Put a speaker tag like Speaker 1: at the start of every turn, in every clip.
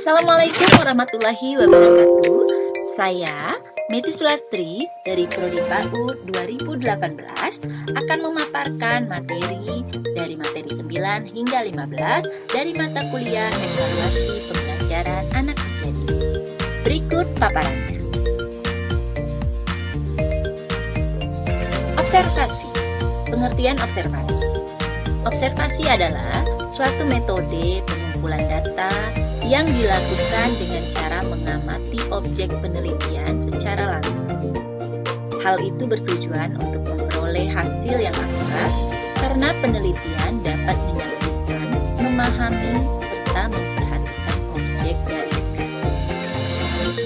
Speaker 1: Assalamualaikum warahmatullahi wabarakatuh. Saya Meti Sulastri dari Prodi PAUD 2018 akan memaparkan materi dari materi 9 hingga 15 dari mata kuliah evaluasi pembelajaran anak usia dini. Berikut paparannya. Observasi. Pengertian observasi. Observasi adalah suatu metode pengumpulan data yang dilakukan dengan cara mengamati objek penelitian secara langsung. Hal itu bertujuan untuk memperoleh hasil yang akurat karena penelitian dapat menyaksikan, memahami, serta memperhatikan objek dari dekat.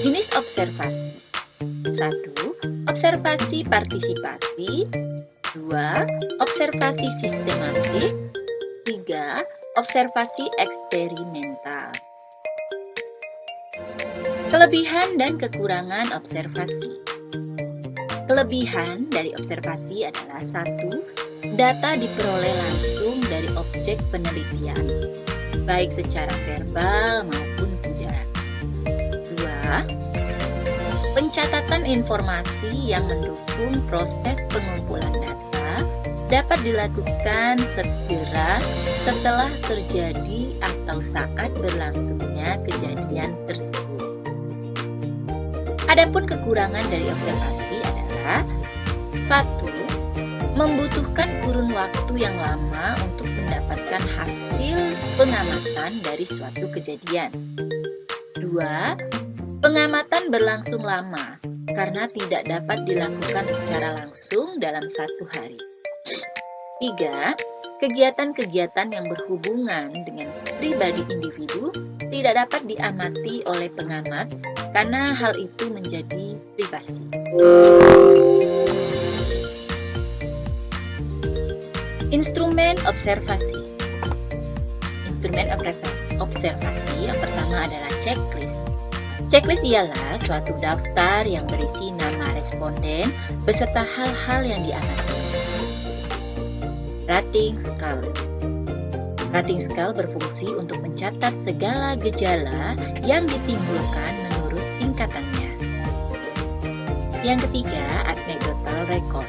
Speaker 1: Jenis observasi. 1. Observasi partisipasi. 2. Observasi sistematik. 3. Observasi eksperimental. Kelebihan dan kekurangan observasi. Kelebihan dari observasi adalah 1. Data diperoleh langsung dari objek penelitian, baik secara verbal maupun tidak. 2. Pencatatan informasi yang mendukung proses pengumpulan data dapat dilakukan segera setelah terjadi atau saat berlangsungnya kejadian tersebut. Adapun kekurangan dari observasi adalah 1. Membutuhkan kurun waktu yang lama untuk mendapatkan hasil pengamatan dari suatu kejadian. 2. Pengamatan berlangsung lama karena tidak dapat dilakukan secara langsung dalam satu hari. 3. Kegiatan-kegiatan yang berhubungan dengan pribadi individu tidak dapat diamati oleh pengamat karena hal itu menjadi privasi. Instrumen observasi. Instrumen observasi yang pertama adalah checklist. Checklist ialah suatu daftar yang berisi nama responden beserta hal-hal yang diamati. Rating scale. Rating scale berfungsi untuk mencatat segala gejala yang ditimbulkan menurut tingkatannya. Yang ketiga, anecdotal record.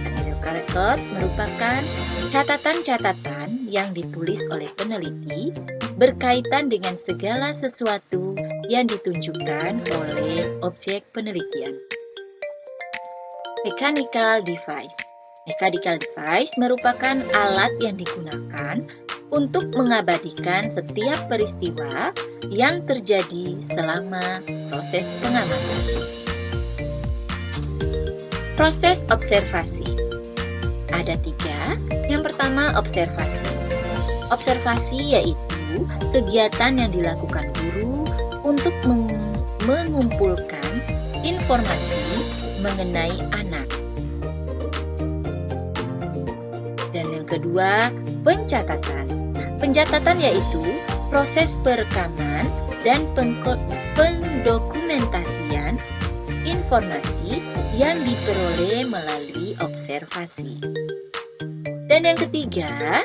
Speaker 1: Anecdotal record merupakan catatan-catatan yang ditulis oleh peneliti berkaitan dengan segala sesuatu yang ditunjukkan oleh objek penelitian. Mechanical device. Mechanical device merupakan alat yang digunakan untuk mengabadikan setiap peristiwa yang terjadi selama proses pengamatan. Proses observasi. Ada 3. Yang pertama, observasi. Observasi yaitu kegiatan yang dilakukan guru untuk mengumpulkan informasi mengenai anak. Dan yang kedua, pencatatan. Pencatatan yaitu proses perekaman dan pendokumentasian informasi yang diperoleh melalui observasi. Dan yang ketiga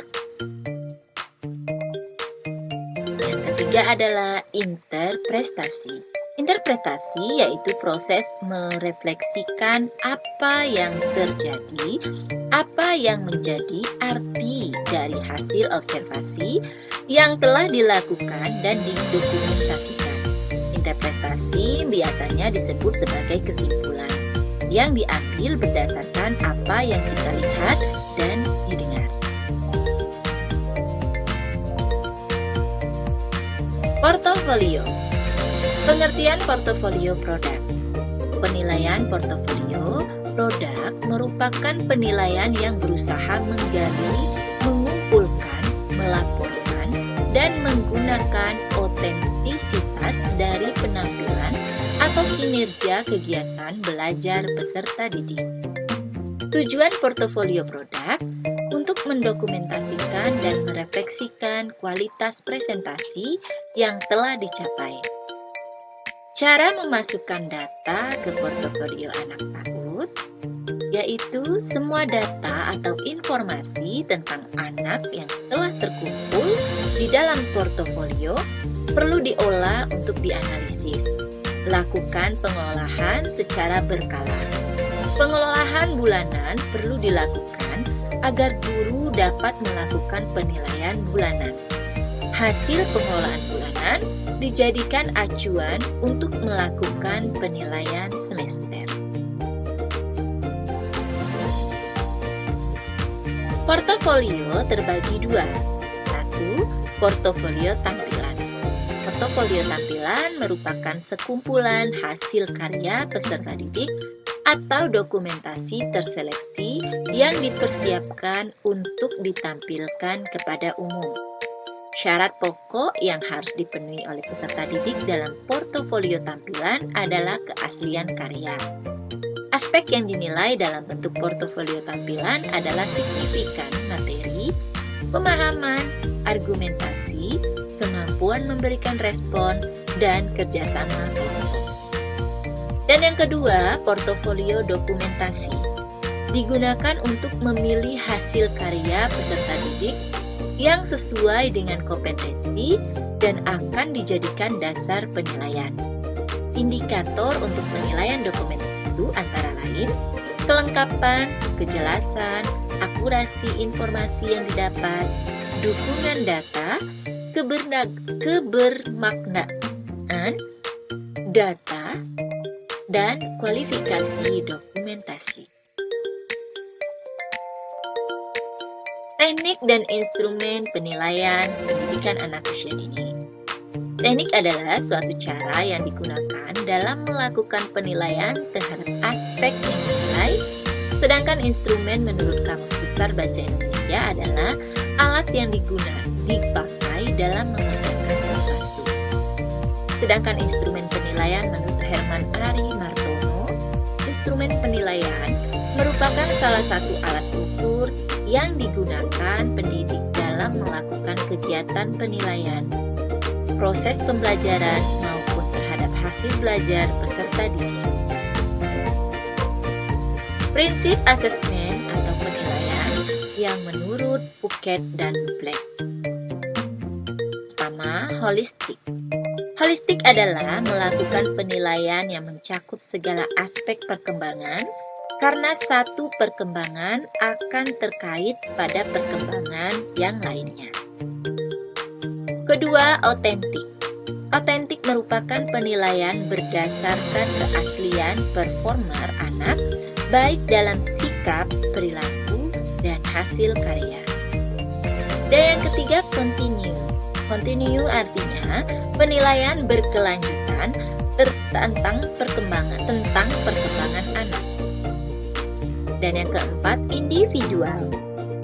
Speaker 1: adalah interpretasi. Interpretasi yaitu proses merefleksikan apa yang terjadi, apa yang menjadi arti dari hasil observasi yang telah dilakukan dan didokumentasikan. Interpretasi biasanya disebut sebagai kesimpulan yang diambil berdasarkan apa yang kita lihat dan didengar. Portofolio. Pengertian portofolio produk. Penilaian portofolio produk merupakan penilaian yang berusaha menggali, mengumpulkan, melaporkan, dan menggunakan otentisitas dari penampilan atau kinerja kegiatan belajar peserta didik. Tujuan portofolio produk untuk mendokumentasikan dan merefleksikan kualitas presentasi yang telah dicapai. Cara memasukkan data ke portofolio anak PAUD, yaitu semua data atau informasi tentang anak yang telah terkumpul di dalam portofolio perlu diolah untuk dianalisis. Lakukan pengolahan secara berkala. Pengolahan bulanan perlu dilakukan agar guru dapat melakukan penilaian bulanan. Hasil pengolahan bulanan dijadikan acuan untuk melakukan penilaian semester. Portofolio terbagi dua. Satu, portofolio tampilan. Portofolio tampilan merupakan sekumpulan hasil karya peserta didik atau dokumentasi terseleksi yang dipersiapkan untuk ditampilkan kepada umum. Syarat pokok yang harus dipenuhi oleh peserta didik dalam portofolio tampilan adalah keaslian karya. Aspek yang dinilai dalam bentuk portofolio tampilan adalah signifikan materi, pemahaman, argumentasi, kemampuan memberikan respon, dan kerjasama kelompok. Dan yang kedua, portofolio dokumentasi. Digunakan untuk memilih hasil karya peserta didik yang sesuai dengan kompetensi dan akan dijadikan dasar penilaian. Indikator untuk penilaian dokumen itu antara lain kelengkapan, kejelasan, akurasi informasi yang didapat, dukungan data, kebermaknaan data, dan kualifikasi dokumentasi. Teknik dan instrumen penilaian pendidikan anak usia dini. Teknik adalah suatu cara yang digunakan dalam melakukan penilaian terhadap aspek yang dinilai, sedangkan instrumen menurut Kamus Besar Bahasa Indonesia adalah alat yang dipakai dalam mengerjakan sesuatu. Sedangkan instrumen penilaian menurut Herman Ari Martono, instrumen penilaian merupakan salah satu alat ukur yang digunakan pendidik dalam melakukan kegiatan penilaian, proses pembelajaran maupun terhadap hasil belajar peserta didik. Prinsip asesmen atau penilaian yang menurut Puckett dan Black. Pertama, holistik. Holistik adalah melakukan penilaian yang mencakup segala aspek perkembangan karena satu perkembangan akan terkait pada perkembangan yang lainnya. Kedua, otentik. Otentik merupakan penilaian berdasarkan keaslian performer anak, baik dalam sikap, perilaku, dan hasil karya. Dan yang ketiga, continue. Continue artinya penilaian berkelanjutan tentang perkembangan anak. Dan yang keempat, individual.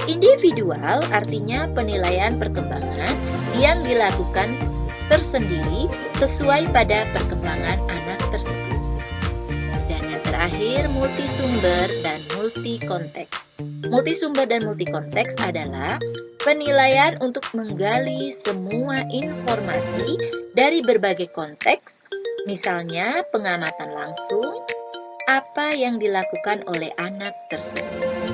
Speaker 1: Individual artinya penilaian perkembangan yang dilakukan tersendiri sesuai pada perkembangan anak tersebut. Dan yang terakhir, multisumber dan multikonteks. Multisumber dan multikonteks adalah penilaian untuk menggali semua informasi dari berbagai konteks, misalnya pengamatan langsung, apa yang dilakukan oleh anak tersebut.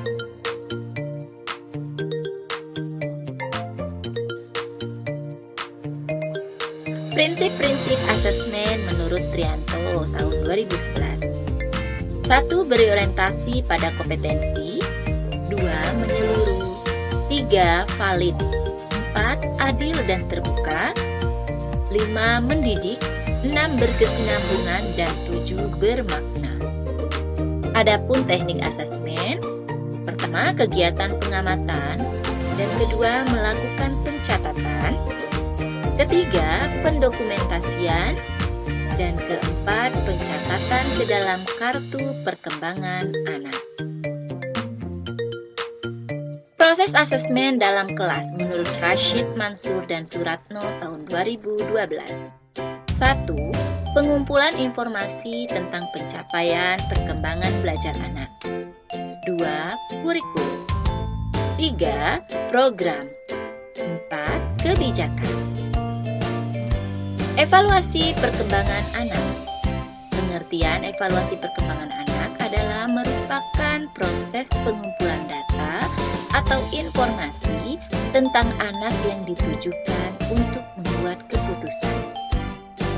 Speaker 1: Prinsip-prinsip asesmen menurut Trianto tahun 2011. 1. Berorientasi pada kompetensi. 2. Menyeluruh. 3. Valid. 4. Adil dan terbuka. 5. Mendidik. 6. Berkesinambungan. Dan 7. Bermakna. Adapun teknik asesmen, pertama kegiatan pengamatan, dan kedua melakukan pencatatan, ketiga pendokumentasian, dan keempat pencatatan ke dalam kartu perkembangan anak. Proses asesmen dalam kelas menurut Rashid Mansur dan Suratno tahun 2012. 1. Pengumpulan informasi tentang pencapaian perkembangan belajar anak. 2. Kurikulum. 3. Program. 4. Kebijakan. Evaluasi perkembangan anak. Pengertian evaluasi perkembangan anak adalah merupakan proses pengumpulan data atau informasi tentang anak yang ditujukan untuk membuat keputusan.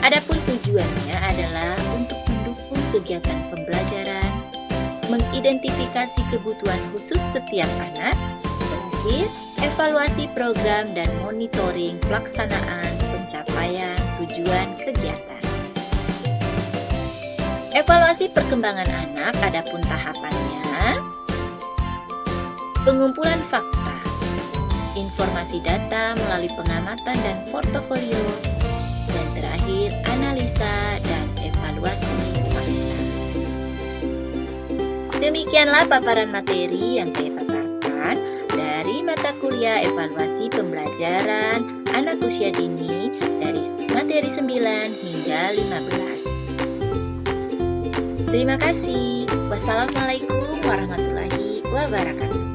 Speaker 1: Adapun tujuannya adalah untuk mendukung kegiatan pembelajaran, mengidentifikasi kebutuhan khusus setiap anak, terakhir, evaluasi program dan monitoring pelaksanaan pencapaian tujuan kegiatan. Evaluasi perkembangan anak adapun tahapannya: pengumpulan fakta, informasi data melalui pengamatan dan portofolio, dan terakhir analisa dan evaluasi fakta. Demikianlah paparan materi yang saya paparkan dari mata kuliah evaluasi pembelajaran anak usia dini dari materi 9 hingga 15. Terima kasih. Wassalamualaikum warahmatullahi wabarakatuh.